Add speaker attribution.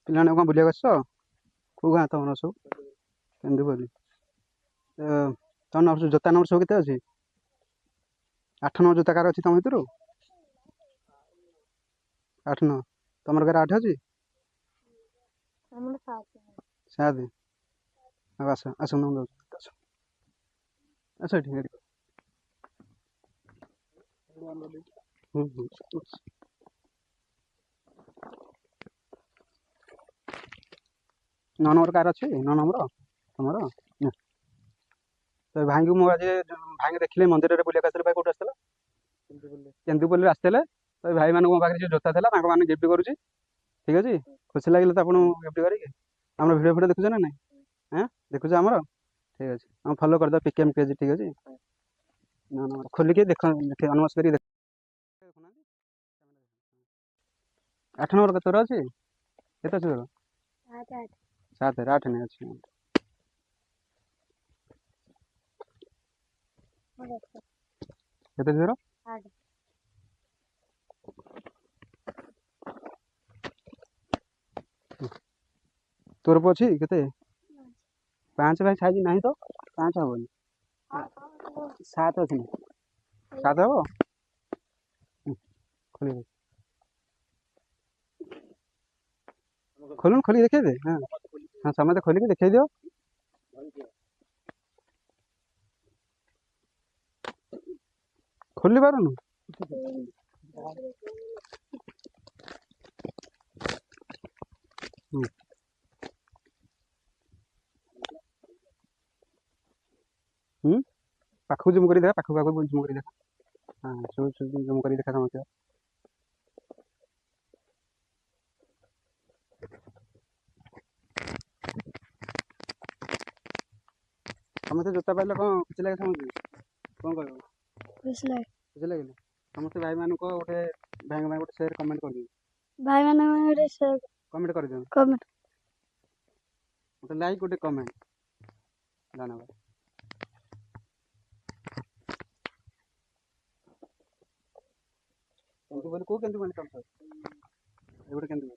Speaker 1: ପିଲାମାନେ କ'ଣ ବୁଲିବାକୁ ଆସିଛ? କେଉଁ ଗାଁ ତମର ସବୁ? କେନ୍ଦୁପଲ୍ଲୀ। ତମ ନମ୍ବର ଜୋତା ନମ୍ବର ସବୁ କେତେ ଅଛି? 8 9 ଜୋତା କାହାର ଅଛି ତମ ଭିତରୁ? 8 9 ତମର କାହାର 8 ଅଛି? 7। ଆଉ ଆସ ଆସ ନମ୍ବର ଆସ ଆସ ଏଠି ଏଠି। ନମ୍ବର କାହାର ଅଛି? 9 ନମ୍ବର ତମର? ତ ଭାଇଙ୍କୁ ମୁଁ ଆଜି ଭାଇଙ୍କୁ ଦେଖିଲି ମନ୍ଦିରରେ ବୁଲିବାକୁ ଆସିଥିଲେ। ଭାଇ କୋଉଠି ଆସିଥିଲା? କେନ୍ଦୁପଲ୍ଲୀରୁ ଆସିଥିଲେ। ତ ଭାଇମାନଙ୍କୁ ମୋ ପାଖରେ ଯେଉଁ ଜୋତା ଥିଲା ତାଙ୍କ ମାନେ ଗିଫ୍ଟ କରୁଛି। ଠିକ୍ ଅଛି, ଖୁସି ଲାଗିଲା ତ ଆପଣଙ୍କୁ ଗିଫ୍ଟ କରିକି। ଆମର ଭିଡ଼ିଓ ଫିଡ଼ିଓ ଦେଖୁଛ ନା ନାଇଁ? ଦେଖୁଛ ଆମର? ଠିକ୍ ଅଛି, ଆମେ ଫଲୋ କରିଦେବା PKM ପେଜ୍। ଠିକ୍ ଅଛି, ଖୋଲିକି ଦେଖ, ଅନମସ୍କ କରି ଦେଖ। 8 ନମ୍ବର କେତେ ଅଛି? କେତେ ଅଛି ତୋର? 7 8 ନାଇଁ ଅଛି। କେତେ ତୋର? ତୋର ଅଛି କେତେ? 5 ଭାଇ ସାଇଜ ନାହିଁ ତ 5 ହବନି। 7 ଅଛି ନା? 7 ହବ? ଖୋଲୁନ, ଖୋଲିକି ଦେଖେଇ ଦେ। ହଁ ସମସ୍ତେ ଖୋଲିକି ଦେଖେଇ ଦିଅ। ଖୋଲି ପାରୁନୁ? ପାଖକୁ ଜୁମ୍ କରି ଦେଖା, ପାଖକୁ ଜୁମ୍ କରି ଦେଖା। ଜୁମ୍ କରି ଦେଖା ସମସ୍ତେ। ସମସ୍ତେ ଜୋତା ପାଇଲେ କ'ଣ ଖୁସି ଲାଗେ? ସମସ୍ତେ କ'ଣ କହିବ? ଖୁସି ଲାଗିଲା। ସମସ୍ତେ ଭାଇମାନଙ୍କୁ ଗୋଟେ ଭାଇଙ୍କ ପାଇଁ ଗୋଟେ ସେୟାର କମେଣ୍ଟ କରିଦିଅନ୍ତୁ। କମେଣ୍ଟ କରିଦିଅନ୍ତୁ। ଗୋଟେ ଲାଇକ୍, ଗୋଟେ କମେଣ୍ଟ। ଧନ୍ୟବାଦ। କେନ୍ଦୁପଲ୍ଲୀ କୋଉ କେନ୍ଦୁପଲ୍ଲୀ ତମ? ଏଗୁଟେ କେନ୍ଦୁପଲ୍ଲୀ।